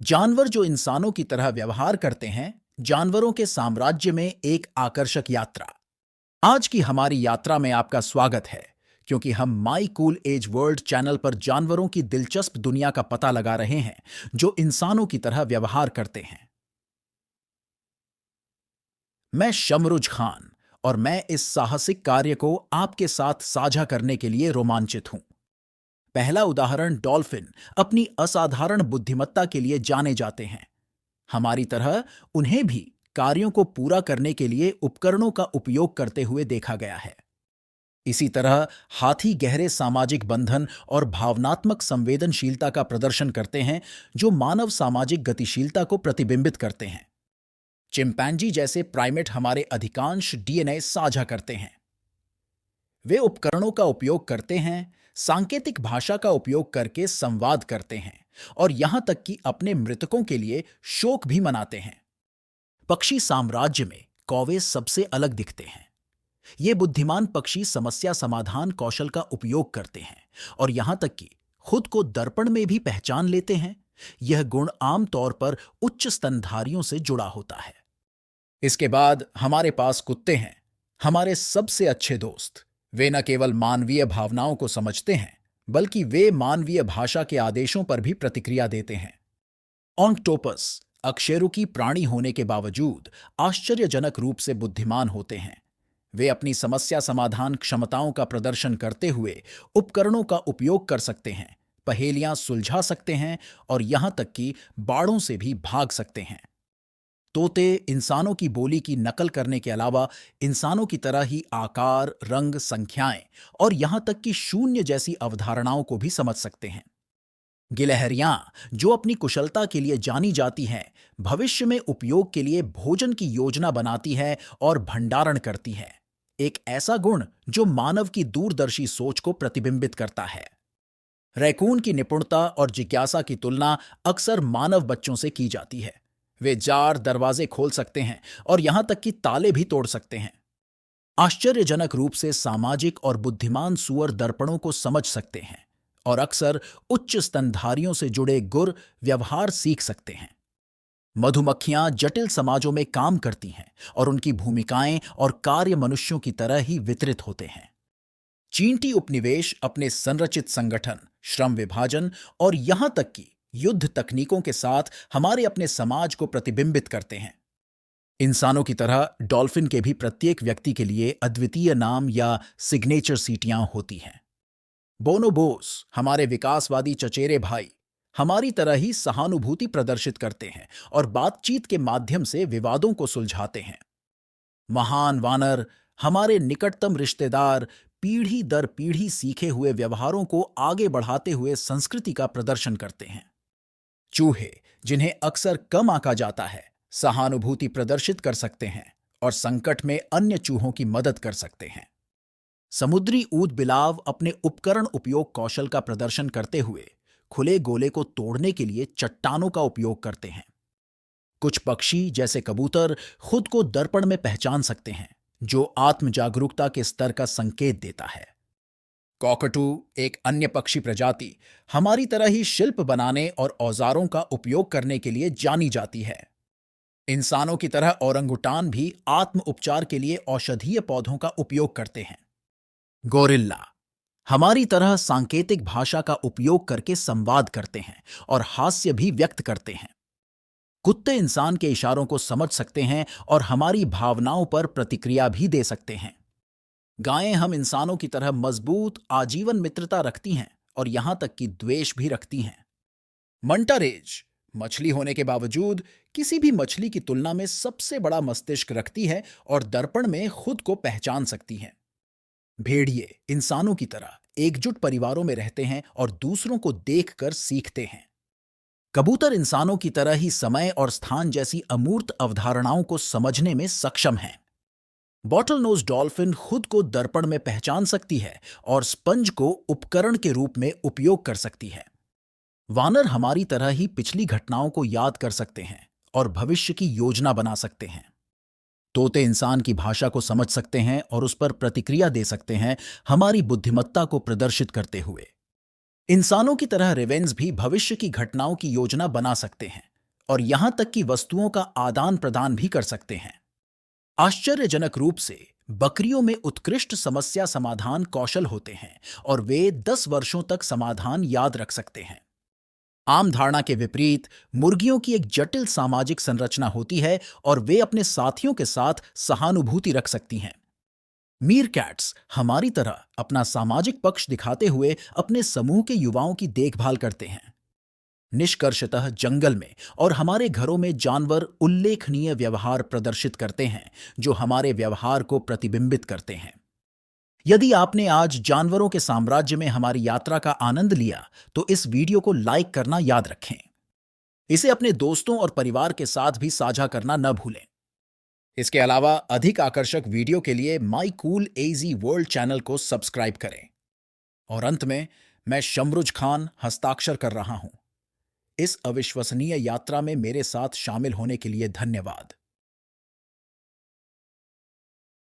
जानवर जो इंसानों की तरह व्यवहार करते हैं, जानवरों के साम्राज्य में एक आकर्षक यात्रा। आज की हमारी यात्रा में आपका स्वागत है, क्योंकि हम my cool edge world channel पर जानवरों की दिलचस्प दुनिया का पता लगा रहे हैं जो इंसानों की तरह व्यवहार करते हैं। मैं शमरुज खान, और मैं इस साहसिक कार्य को आपके साथ साझा करने के लिए रोमांचित हूं। पहला उदाहरण डॉल्फिन अपनी असाधारण बुद्धिमत्ता के लिए जाने जाते हैं। हमारी तरह उन्हें भी कार्यों को पूरा करने के लिए उपकरणों का उपयोग करते हुए देखा गया है। इसी तरह हाथी गहरे सामाजिक बंधन और भावनात्मक संवेदनशीलता का प्रदर्शन करते हैं, जो मानव सामाजिक गतिशीलता को प्रतिबिंबित करते हैं। चिंपैंजी जैसे प्राइमेट हमारे अधिकांश डीएनए साझा करते हैं। वे उपकरणों का उपयोग करते हैं, सांकेतिक भाषा का उपयोग करके संवाद करते हैं, और यहां तक कि अपने मृतकों के लिए शोक भी मनाते हैं। पक्षी साम्राज्य में कौवे सबसे अलग दिखते हैं। ये बुद्धिमान पक्षी समस्या समाधान कौशल का उपयोग करते हैं, और यहां तक कि खुद को दर्पण में भी पहचान लेते हैं। यह गुण आमतौर पर उच्च स्तनधारियों से जुड़ा होता है। इसके बाद हमारे पास कुत्ते हैं, हमारे सबसे अच्छे दोस्त। वे न केवल मानवीय भावनाओं को समझते हैं, बल्कि वे मानवीय भाषा के आदेशों पर भी प्रतिक्रिया देते हैं। ऑक्टोपस अकशेरुकी प्राणी होने के बावजूद आश्चर्यजनक रूप से बुद्धिमान होते हैं। वे अपनी समस्या समाधान क्षमताओं का प्रदर्शन करते हुए उपकरणों का उपयोग कर सकते हैं, पहेलियां सुलझा सकते हैं, और यहां तक कि बाड़ों से भी भाग सकते हैं। तोते इंसानों की बोली की नकल करने के अलावा इंसानों की तरह ही आकार, रंग, संख्याएं और यहां तक कि शून्य जैसी अवधारणाओं को भी समझ सकते हैं। गिलहरियां, जो अपनी कुशलता के लिए जानी जाती हैं, भविष्य में उपयोग के लिए भोजन की योजना बनाती है और भंडारण करती है। एक ऐसा गुण जो मानव की दूरदर्शी सोच को प्रतिबिंबित करता है। रैकून की निपुणता और जिज्ञासा की तुलना अक्सर मानव बच्चों से की जाती है। वे जार दरवाजे खोल सकते हैं और यहां तक कि ताले भी तोड़ सकते हैं। आश्चर्यजनक रूप से सामाजिक और बुद्धिमान सूअर दर्पणों को समझ सकते हैं, और अक्सर उच्च स्तनधारियों से जुड़े गुर व्यवहार सीख सकते हैं। मधुमक्खियां जटिल समाजों में काम करती हैं, और उनकी भूमिकाएं और कार्य मनुष्यों की तरह ही वितरित होते हैं। चींटी उपनिवेश अपने संरचित संगठन, श्रम विभाजन और यहां तक कि युद्ध तकनीकों के साथ हमारे अपने समाज को प्रतिबिंबित करते हैं। इंसानों की तरह डॉल्फिन के भी प्रत्येक व्यक्ति के लिए अद्वितीय नाम या सिग्नेचर सीटियां होती हैं। बोनोबोस हमारे विकासवादी चचेरे भाई हमारी तरह ही सहानुभूति प्रदर्शित करते हैं और बातचीत के माध्यम से विवादों को सुलझाते हैं। महान वानर हमारे निकटतम रिश्तेदार पीढ़ी दर पीढ़ी सीखे हुए व्यवहारों को आगे बढ़ाते हुए संस्कृति का प्रदर्शन करते हैं। चूहे, जिन्हें अक्सर कम आंका जाता है, सहानुभूति प्रदर्शित कर सकते हैं और संकट में अन्य चूहों की मदद कर सकते हैं। समुद्री ऊद बिलाव अपने उपकरण उपयोग कौशल का प्रदर्शन करते हुए खुले गोले को तोड़ने के लिए चट्टानों का उपयोग करते हैं। कुछ पक्षी जैसे कबूतर खुद को दर्पण में पहचान सकते हैं, जो आत्म जागरूकता के स्तर का संकेत देता है। कॉकटू, एक अन्य पक्षी प्रजाति, हमारी तरह ही शिल्प बनाने और औजारों का उपयोग करने के लिए जानी जाती है। इंसानों की तरह ओरंगुटान भी आत्म उपचार के लिए औषधीय पौधों का उपयोग करते हैं। गोरिल्ला हमारी तरह सांकेतिक भाषा का उपयोग करके संवाद करते हैं और हास्य भी व्यक्त करते हैं। कुत्ते इंसान के इशारों को समझ सकते हैं और हमारी भावनाओं पर प्रतिक्रिया भी दे सकते हैं। गायें हम इंसानों की तरह मजबूत आजीवन मित्रता रखती हैं और यहां तक कि द्वेष भी रखती हैं। मंटारेज मछली होने के बावजूद किसी भी मछली की तुलना में सबसे बड़ा मस्तिष्क रखती है और दर्पण में खुद को पहचान सकती है। भेड़िए इंसानों की तरह एकजुट परिवारों में रहते हैं और दूसरों को देखकर सीखते हैं। कबूतर इंसानों की तरह ही समय और स्थान जैसी अमूर्त अवधारणाओं को समझने में सक्षम हैं। बॉटल नोज डॉल्फिन खुद को दर्पण में पहचान सकती है और स्पंज को उपकरण के रूप में उपयोग कर सकती है। वानर हमारी तरह ही पिछली घटनाओं को याद कर सकते हैं और भविष्य की योजना बना सकते हैं। तोते इंसान की भाषा को समझ सकते हैं और उस पर प्रतिक्रिया दे सकते हैं, हमारी बुद्धिमत्ता को प्रदर्शित करते हुए। इंसानों की तरह रेवेंस भी भविष्य की घटनाओं की योजना बना सकते हैं और यहां तक कि वस्तुओं का आदान प्रदान भी कर सकते हैं। आश्चर्यजनक रूप से बकरियों में उत्कृष्ट समस्या समाधान कौशल होते हैं और वे 10 वर्षों तक समाधान याद रख सकते हैं। आम धारणा के विपरीत मुर्गियों की एक जटिल सामाजिक संरचना होती है और वे अपने साथियों के साथ सहानुभूति रख सकती हैं। मीरकैट्स हमारी तरह अपना सामाजिक पक्ष दिखाते हुए अपने समूह के युवाओं की देखभाल करते हैं। निष्कर्षतः जंगल में और हमारे घरों में जानवर उल्लेखनीय व्यवहार प्रदर्शित करते हैं जो हमारे व्यवहार को प्रतिबिंबित करते हैं। यदि आपने आज जानवरों के साम्राज्य में हमारी यात्रा का आनंद लिया तो इस वीडियो को लाइक करना याद रखें। इसे अपने दोस्तों और परिवार के साथ भी साझा करना न भूलें। इसके अलावा अधिक आकर्षक वीडियो के लिए my cool AG world channel को सब्सक्राइब करें। और अंत में मैं शमरुज खान हस्ताक्षर कर रहा हूं। इस अविश्वसनीय यात्रा में मेरे साथ शामिल होने के लिए धन्यवाद।